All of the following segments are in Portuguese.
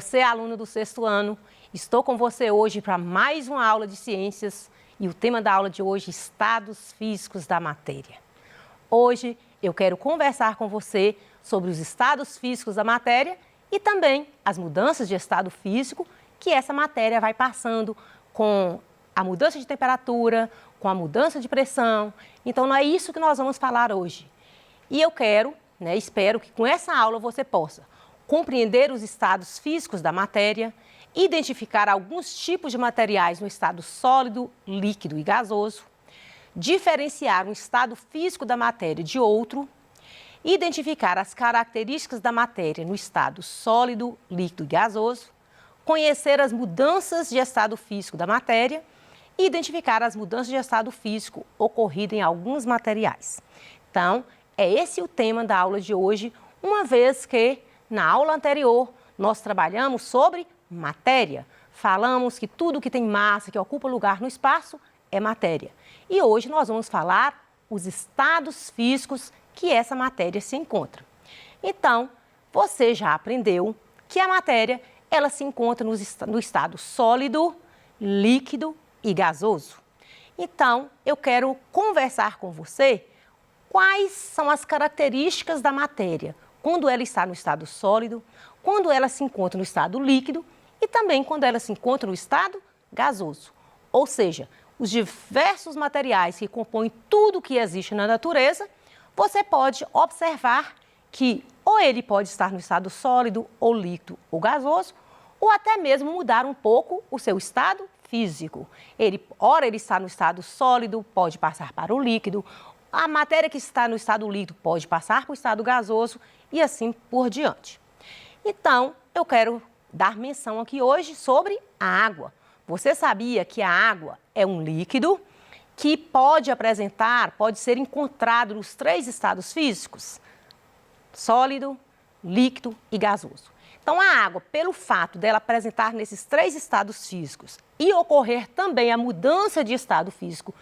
você, aluno do 6º ano. Estou com você hoje para mais uma aula de ciências e o tema da aula de hoje, estados físicos da matéria. Hoje eu quero conversar com você sobre os estados físicos da matéria e também as mudanças de estado físico que essa matéria vai passando com a mudança de temperatura, com a mudança de pressão. Então, não é isso que nós vamos falar hoje. E eu quero, espero que com essa aula você possa compreender os estados físicos da matéria, identificar alguns tipos de materiais no estado sólido, líquido e gasoso, diferenciar um estado físico da matéria de outro, identificar as características da matéria no estado sólido, líquido e gasoso, conhecer as mudanças de estado físico da matéria e identificar as mudanças de estado físico ocorridas em alguns materiais. Então, é esse o tema da aula de hoje, uma vez que na aula anterior nós trabalhamos sobre matéria. Falamos que tudo que tem massa, que ocupa lugar no espaço, é matéria. E hoje nós vamos falar os estados físicos que essa matéria se encontra. Então, você já aprendeu que a matéria ela se encontra no estado sólido, líquido e gasoso. Então, eu quero conversar com você quais são as características da matéria quando ela está no estado sólido, quando ela se encontra no estado líquido e também quando ela se encontra no estado gasoso. Ou seja, os diversos materiais que compõem tudo que existe na natureza, você pode observar que ou ele pode estar no estado sólido, ou líquido, ou gasoso, ou até mesmo mudar um pouco o seu estado físico. Ora ele está no estado sólido, pode passar para o líquido, a matéria que está no estado líquido pode passar para o estado gasoso e assim por diante. Então, eu quero dar menção aqui hoje sobre a água. Você sabia que a água é um líquido que pode ser encontrado nos 3 estados físicos? Sólido, líquido e gasoso. Então, a água, pelo fato dela apresentar nesses 3 estados físicos e ocorrer também a mudança de estado físico,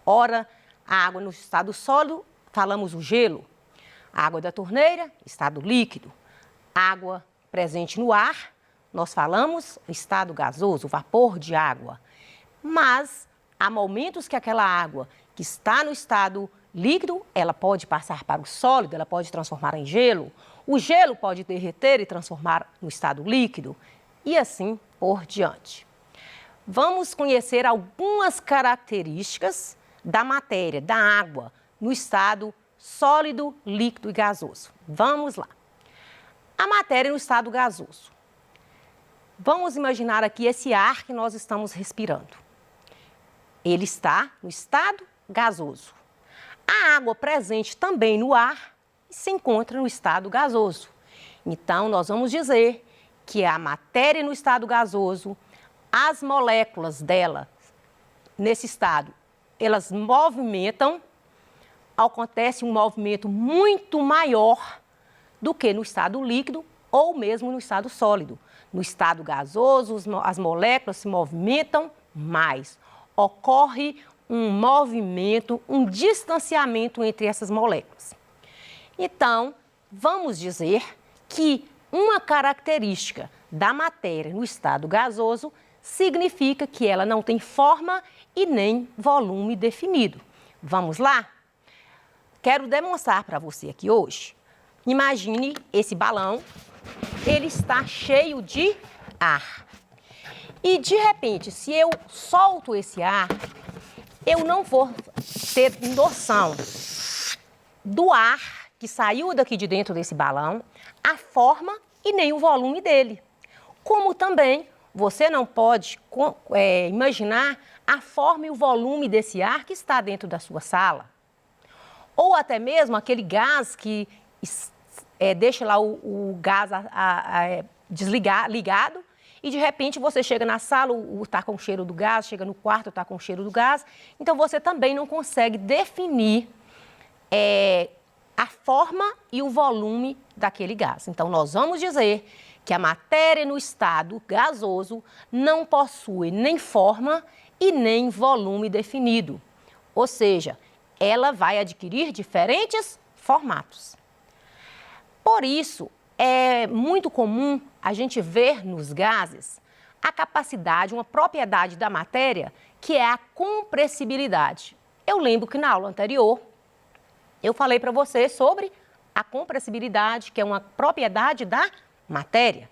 ora, a água no estado sólido, falamos o gelo. A água da torneira, estado líquido. Água presente no ar, nós falamos estado gasoso, vapor de água. Mas há momentos que aquela água que está no estado líquido, ela pode passar para o sólido, ela pode transformar em gelo. O gelo pode derreter e transformar no estado líquido e assim por diante. Vamos conhecer algumas características da matéria, da água, no estado sólido, líquido e gasoso. Vamos lá. A matéria no estado gasoso. Vamos imaginar aqui esse ar que nós estamos respirando. Ele está no estado gasoso. A água presente também no ar se encontra no estado gasoso. Então, nós vamos dizer que a matéria no estado gasoso, as moléculas dela, nesse estado, elas movimentam, acontece um movimento muito maior do que no estado líquido ou mesmo no estado sólido. No estado gasoso, as moléculas se movimentam mais. Ocorre um movimento, um distanciamento entre essas moléculas. Então, vamos dizer que uma característica da matéria no estado gasoso significa que ela não tem forma e nem volume definido. Vamos lá? Quero demonstrar para você aqui hoje. Imagine esse balão, ele está cheio de ar. E de repente, se eu solto esse ar, eu não vou ter noção do ar que saiu daqui de dentro desse balão, a forma e nem o volume dele. Como também você não pode imaginar a forma e o volume desse ar que está dentro da sua sala. Ou até mesmo aquele gás que deixa lá o gás ligado e de repente você chega na sala, está com o cheiro do gás, chega no quarto, está com o cheiro do gás. Então você também não consegue definir a forma e o volume daquele gás. Então nós vamos dizer que a matéria no estado gasoso não possui nem forma e nem volume definido. Ou seja, ela vai adquirir diferentes formatos. Por isso, é muito comum a gente vê nos gases a capacidade, uma propriedade da matéria, que é a compressibilidade. Eu lembro que na aula anterior, eu falei para você sobre a compressibilidade, que é uma propriedade da matéria.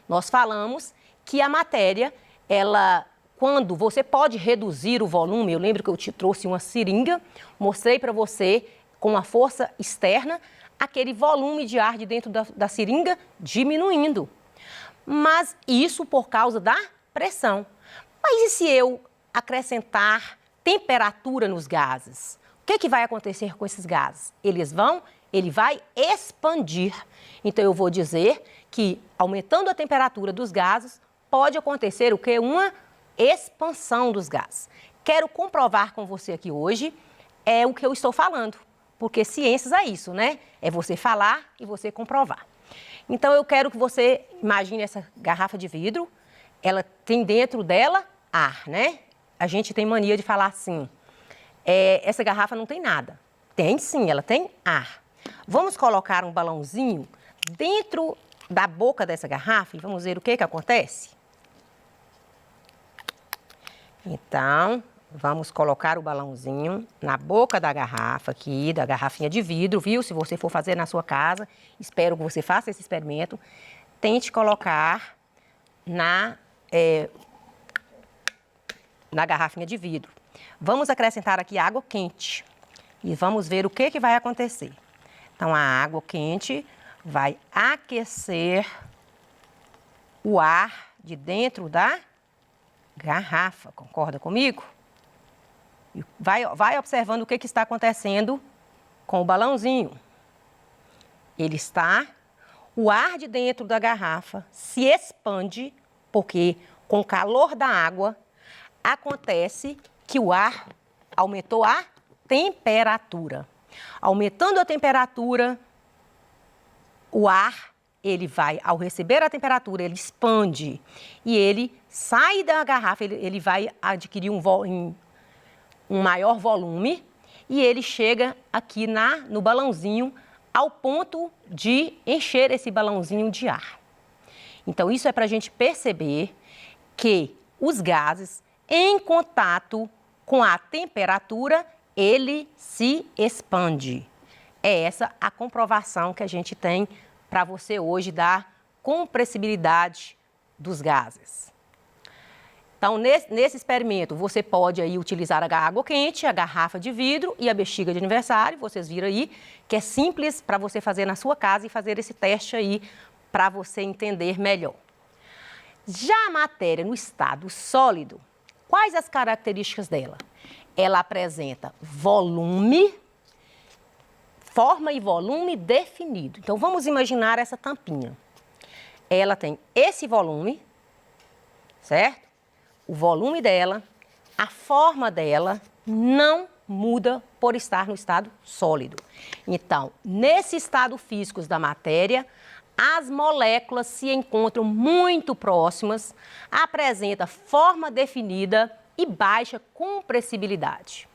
Nós falamos que a matéria, quando você pode reduzir o volume, eu lembro que eu te trouxe uma seringa, mostrei para você com uma força externa, aquele volume de ar de dentro da seringa diminuindo. Mas isso por causa da pressão. Mas e se eu acrescentar temperatura nos gases? O que vai acontecer com esses gases? Ele vai expandir. Então eu vou dizer que aumentando a temperatura dos gases, pode acontecer o quê? Uma expansão dos gases. Quero comprovar com você aqui hoje o que eu estou falando, porque ciências é isso, né? É você falar e você comprovar. Então eu quero que você imagine essa garrafa de vidro, ela tem dentro dela ar, né? A gente tem mania de falar assim, essa garrafa não tem nada. Tem sim, ela tem ar. Vamos colocar um balãozinho dentro da boca dessa garrafa e vamos ver o que acontece? Então, vamos colocar o balãozinho na boca da garrafa aqui, da garrafinha de vidro, viu? Se você for fazer na sua casa, espero que você faça esse experimento. Tente colocar na garrafinha de vidro. Vamos acrescentar aqui água quente e vamos ver o que vai acontecer. Então, a água quente vai aquecer o ar de dentro da garrafa, concorda comigo? Vai observando o que está acontecendo com o balãozinho. O ar de dentro da garrafa se expande, porque com o calor da água, acontece que o ar aumentou a temperatura. Aumentando a temperatura, o ar, ao receber a temperatura, ele expande e ele sai da garrafa, ele vai adquirir um maior volume e ele chega aqui no balãozinho ao ponto de encher esse balãozinho de ar. Então, isso é para a gente perceber que os gases, em contato com a temperatura, ele se expande. É essa a comprovação que a gente tem para você hoje da compressibilidade dos gases. Então, nesse experimento, você pode aí utilizar a água quente, a garrafa de vidro e a bexiga de aniversário. Vocês viram aí que é simples para você fazer na sua casa e fazer esse teste aí para você entender melhor. Já a matéria no estado sólido, quais as características dela? Ela apresenta volume, forma e volume definido. Então, vamos imaginar essa tampinha. Ela tem esse volume, certo? O volume dela, a forma dela não muda por estar no estado sólido. Então, nesse estado físico da matéria, as moléculas se encontram muito próximas, apresenta forma definida e baixa compressibilidade.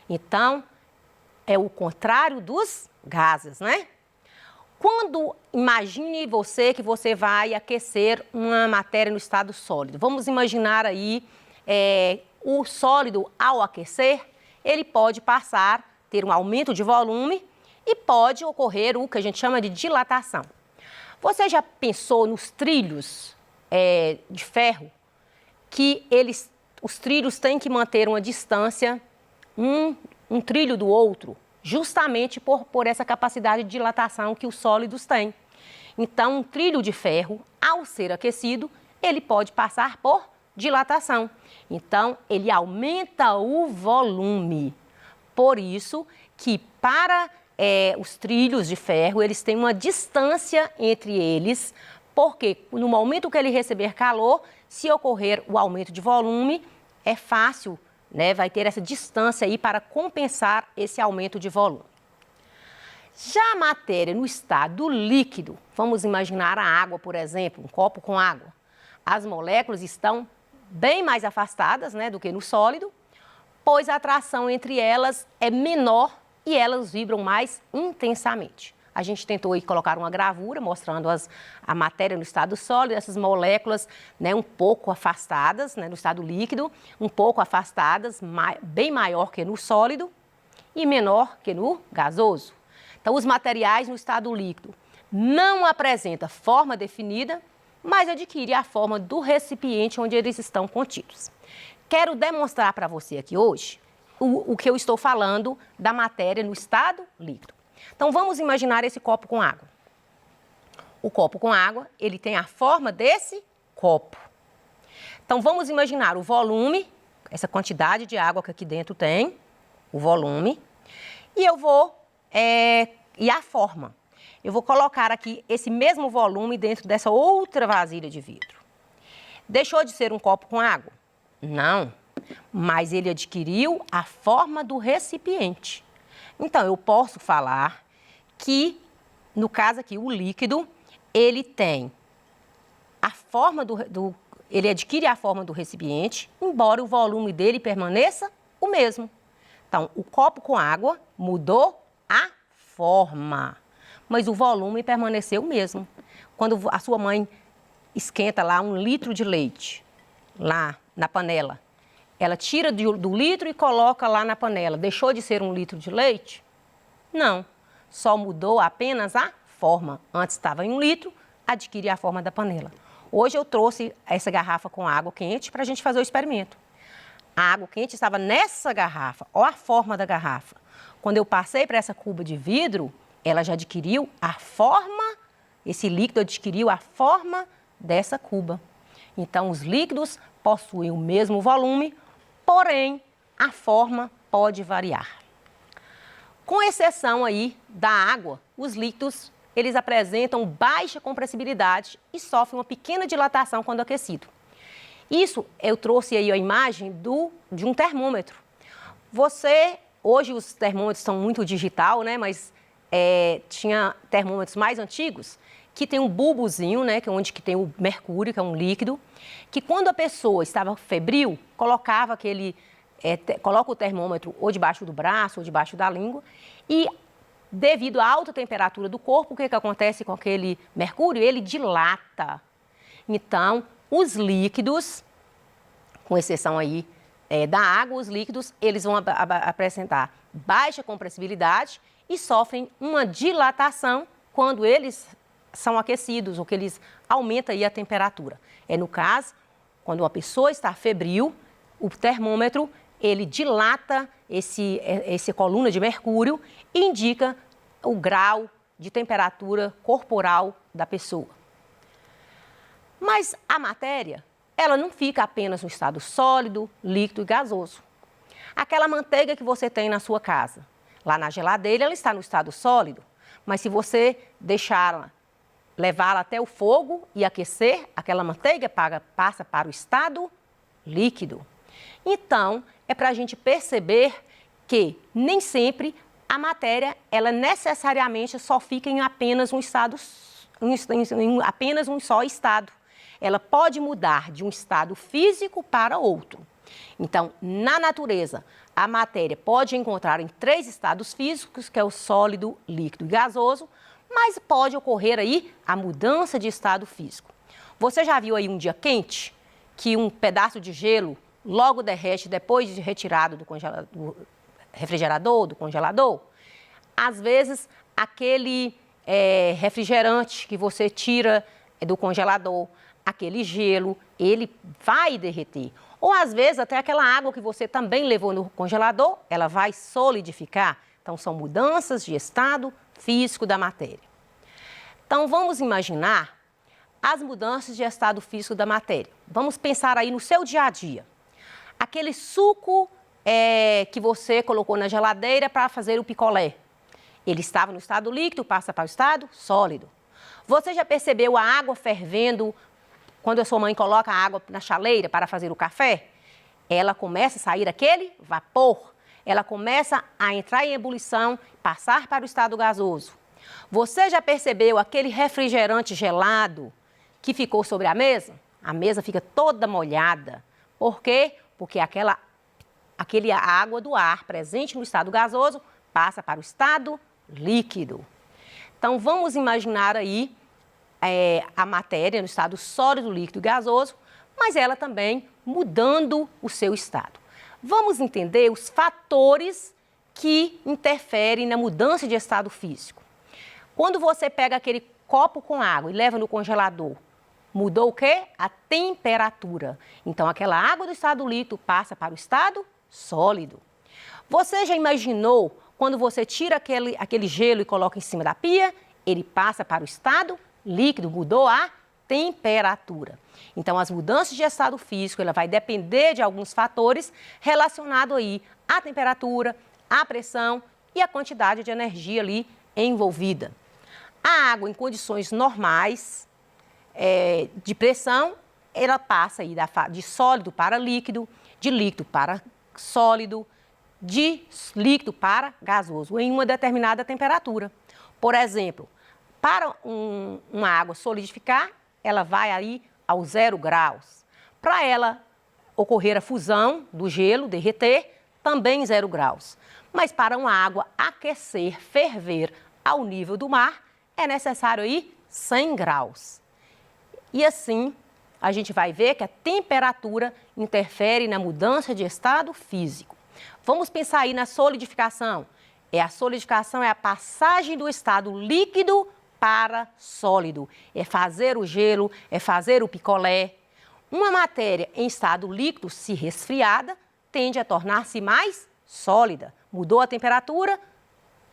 Então, é o contrário dos gases, né? Imagine você que você vai aquecer uma matéria no estado sólido. Vamos imaginar aí o sólido, ao aquecer, ele pode ter um aumento de volume e pode ocorrer o que a gente chama de dilatação. Você já pensou nos trilhos de ferro? Que os trilhos têm que manter uma distância, um trilho do outro, justamente por essa capacidade de dilatação que os sólidos têm. Então, um trilho de ferro, ao ser aquecido, ele pode passar por dilatação. Então, ele aumenta o volume. Por isso que para os trilhos de ferro, eles têm uma distância entre eles, porque no momento que ele receber calor, se ocorrer o aumento de volume, é fácil, né? Vai ter essa distância aí para compensar esse aumento de volume. Já a matéria no estado líquido, vamos imaginar a água, por exemplo, um copo com água. As moléculas estão bem mais afastadas, né, do que no sólido, pois a atração entre elas é menor e elas vibram mais intensamente. a gente tentou aí colocar uma gravura mostrando a matéria no estado sólido, essas moléculas, né, um pouco afastadas, né, no estado líquido, um pouco afastadas, bem maior que no sólido e menor que no gasoso. Então, os materiais no estado líquido não apresentam forma definida, mas adquirem a forma do recipiente onde eles estão contidos. Quero demonstrar para você aqui hoje o que eu estou falando da matéria no estado líquido. Então, vamos imaginar esse copo com água. O copo com água, ele tem a forma desse copo. Então, vamos imaginar o volume, essa quantidade de água que aqui dentro tem, o volume, e eu vou, e a forma. Eu vou colocar aqui esse mesmo volume dentro dessa outra vasilha de vidro. Deixou de ser um copo com água? Não, mas ele adquiriu a forma do recipiente. Então, eu posso falar que, no caso aqui, o líquido, ele tem a forma ele adquire a forma do recipiente, embora o volume dele permaneça o mesmo. Então, o copo com água mudou a forma, mas o volume permaneceu o mesmo. Quando a sua mãe esquenta lá 1 litro de leite, lá na panela, ela tira do litro e coloca lá na panela. Deixou de ser 1 litro de leite? Não, só mudou apenas a forma. Antes estava em 1 litro, adquire a forma da panela. Hoje eu trouxe essa garrafa com água quente para a gente fazer o experimento. A água quente estava nessa garrafa, olha a forma da garrafa. Quando eu passei para essa cuba de vidro, ela já adquiriu a forma, esse líquido adquiriu a forma dessa cuba. Então, os líquidos possuem o mesmo volume, porém, a forma pode variar. Com exceção aí da água, os líquidos, eles apresentam baixa compressibilidade e sofrem uma pequena dilatação quando aquecido. Isso, eu trouxe aí a imagem de um termômetro. Hoje os termômetros são muito digital, né, mas tinha termômetros mais antigos que tem um bulbozinho, né, onde tem o mercúrio, que é um líquido, que quando a pessoa estava febril, coloca o termômetro ou debaixo do braço ou debaixo da língua e, devido à alta temperatura do corpo, o que acontece com aquele mercúrio? Ele dilata. Então, os líquidos, com exceção aí da água, os líquidos, eles vão apresentar baixa compressibilidade e sofrem uma dilatação quando eles são aquecidos ou que eles aumentam aí a temperatura. No caso, quando uma pessoa está febril, o termômetro, ele dilata essa coluna de mercúrio e indica o grau de temperatura corporal da pessoa. Mas a matéria, ela não fica apenas no estado sólido, líquido e gasoso. Aquela manteiga que você tem na sua casa, lá na geladeira, ela está no estado sólido, mas se você levá-la até o fogo e aquecer, aquela manteiga passa para o estado líquido. Então, é para a gente perceber que nem sempre a matéria, ela necessariamente só fica em apenas um estado, em apenas um só estado. Ela pode mudar de um estado físico para outro. Então, na natureza, a matéria pode encontrar em 3 estados físicos, que é o sólido, líquido e gasoso, mas pode ocorrer aí a mudança de estado físico. Você já viu aí um dia quente que um pedaço de gelo logo derrete depois de retirado do refrigerador, do congelador? Às vezes, aquele refrigerante que você tira do congelador, aquele gelo, ele vai derreter. Ou às vezes até aquela água que você também levou no congelador, ela vai solidificar. Então, são mudanças de estado físico da matéria. Então, vamos imaginar as mudanças de estado físico da matéria. Vamos pensar aí no seu dia a dia. Aquele suco que você colocou na geladeira para fazer o picolé. Ele estava no estado líquido, passa para o estado sólido. Você já percebeu a água fervendo quando a sua mãe coloca a água na chaleira para fazer o café? Ela começa a sair aquele vapor. Ela começa a entrar em ebulição, passar para o estado gasoso. Você já percebeu aquele refrigerante gelado que ficou sobre a mesa? A mesa fica toda molhada. Por quê? Porque aquela água do ar presente no estado gasoso passa para o estado líquido. Então, vamos imaginar aí a matéria no estado sólido, líquido e gasoso, mas ela também mudando o seu estado. Vamos entender os fatores que interferem na mudança de estado físico. Quando você pega aquele copo com água e leva no congelador, mudou o quê? A temperatura. Então, aquela água do estado líquido passa para o estado sólido. Você já imaginou quando você tira aquele gelo e coloca em cima da pia, ele passa para o estado líquido, mudou a temperatura. Então, as mudanças de estado físico, ela vai depender de alguns fatores relacionados aí à temperatura, à pressão e à quantidade de energia ali envolvida. A água em condições normais de pressão, ela passa aí de sólido para líquido, de líquido para sólido, de líquido para gasoso, em uma determinada temperatura. Por exemplo, para uma água solidificar, ela vai aí aos 0 graus. Para ela ocorrer a fusão do gelo, derreter, também 0 graus. Mas para uma água aquecer, ferver ao nível do mar, é necessário aí 100 graus. E assim, a gente vai ver que a temperatura interfere na mudança de estado físico. Vamos pensar aí na solidificação. A solidificação é a passagem do estado líquido para sólido. É fazer o gelo, é fazer o picolé. Uma matéria em estado líquido, se resfriada, tende a tornar-se mais sólida. Mudou a temperatura,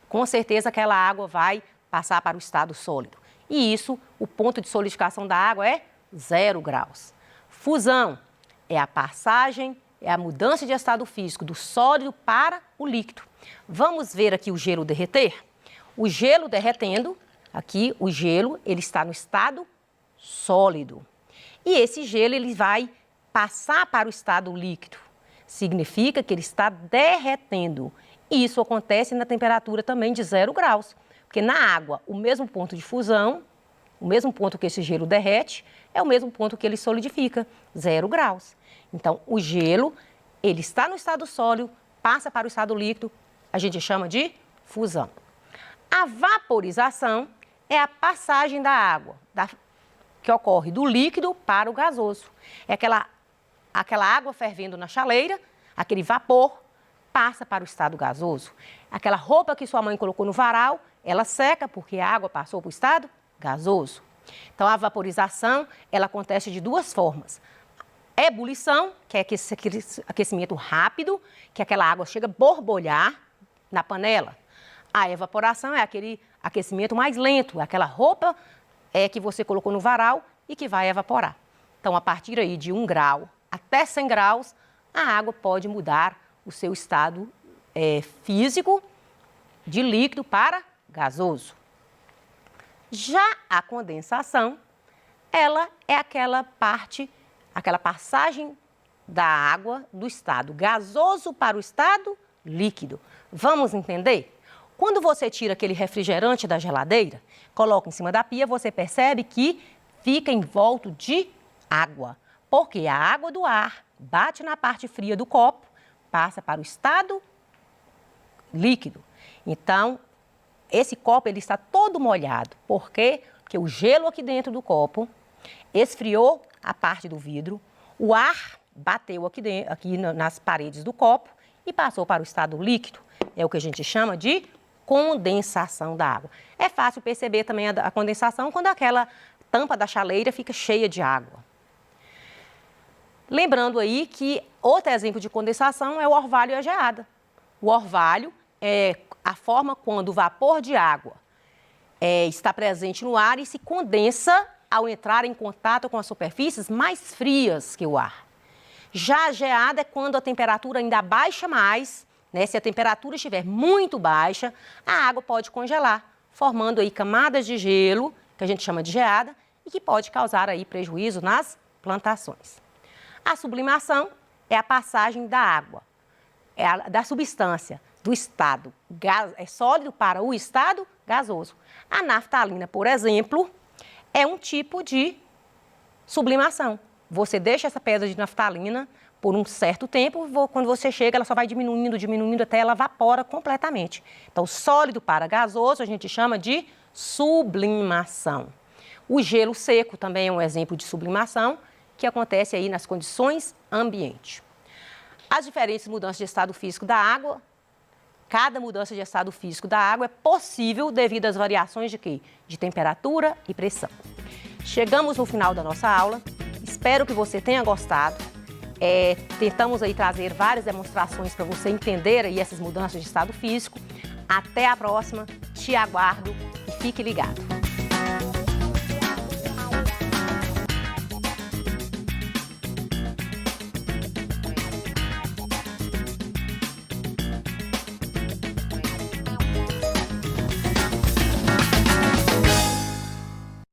com certeza aquela água vai passar para o estado sólido. E isso, o ponto de solidificação da água é 0 graus. Fusão é a passagem, é a mudança de estado físico do sólido para o líquido. Vamos ver aqui o gelo derreter? O gelo derretendo, aqui o gelo, ele está no estado sólido. E esse gelo, ele vai passar para o estado líquido. Significa que ele está derretendo. E isso acontece na temperatura também de 0 graus. Porque na água, o mesmo ponto de fusão, o mesmo ponto que esse gelo derrete, é o mesmo ponto que ele solidifica, 0 graus. Então, o gelo, ele está no estado sólido, passa para o estado líquido, a gente chama de fusão. A vaporização é a passagem da água, que ocorre do líquido para o gasoso. É aquela água fervendo na chaleira, aquele vapor, passa para o estado gasoso. Aquela roupa que sua mãe colocou no varal, ela seca porque a água passou para o estado gasoso. Então, a vaporização, ela acontece de duas formas. Ebulição, que é aquele aquecimento rápido, que aquela água chega a borbulhar na panela. A evaporação é aquele aquecimento mais lento, aquela roupa que você colocou no varal e que vai evaporar. Então, a partir aí de 1 grau até 100 graus, a água pode mudar o seu estado físico de líquido para gasoso. Já a condensação, ela é aquela passagem da água do estado gasoso para o estado líquido. Vamos entender? Quando você tira aquele refrigerante da geladeira, coloca em cima da pia, você percebe que fica envolto de água. Porque a água do ar bate na parte fria do copo, passa para o estado líquido. Então, esse copo ele está todo molhado. Por quê? Porque o gelo aqui dentro do copo esfriou a parte do vidro, o ar bateu aqui nas paredes do copo e passou para o estado líquido. É o que a gente chama de condensação da água. É fácil perceber também a condensação quando aquela tampa da chaleira fica cheia de água. Lembrando aí que outro exemplo de condensação é o orvalho e a geada. O orvalho é a forma quando o vapor de água está presente no ar e se condensa ao entrar em contato com as superfícies mais frias que o ar. Já a geada é quando a temperatura ainda baixa mais, né? Se a temperatura estiver muito baixa, a água pode congelar, formando aí camadas de gelo, que a gente chama de geada, e que pode causar aí prejuízo nas plantações. A sublimação é a passagem da água, da substância, do estado sólido para o estado gasoso. A naftalina, por exemplo, é um tipo de sublimação. Você deixa essa pedra de naftalina por um certo tempo. Quando você chega, ela só vai diminuindo, diminuindo, até ela evapora completamente. Então, sólido para gasoso a gente chama de sublimação. O gelo seco também é um exemplo de sublimação, que acontece aí nas condições ambiente. As diferentes mudanças de estado físico da água, cada mudança de estado físico da água é possível devido às variações de quê? De temperatura e pressão. Chegamos no final da nossa aula, espero que você tenha gostado. Tentamos aí trazer várias demonstrações para você entender aí essas mudanças de estado físico. Até a próxima, te aguardo e fique ligado.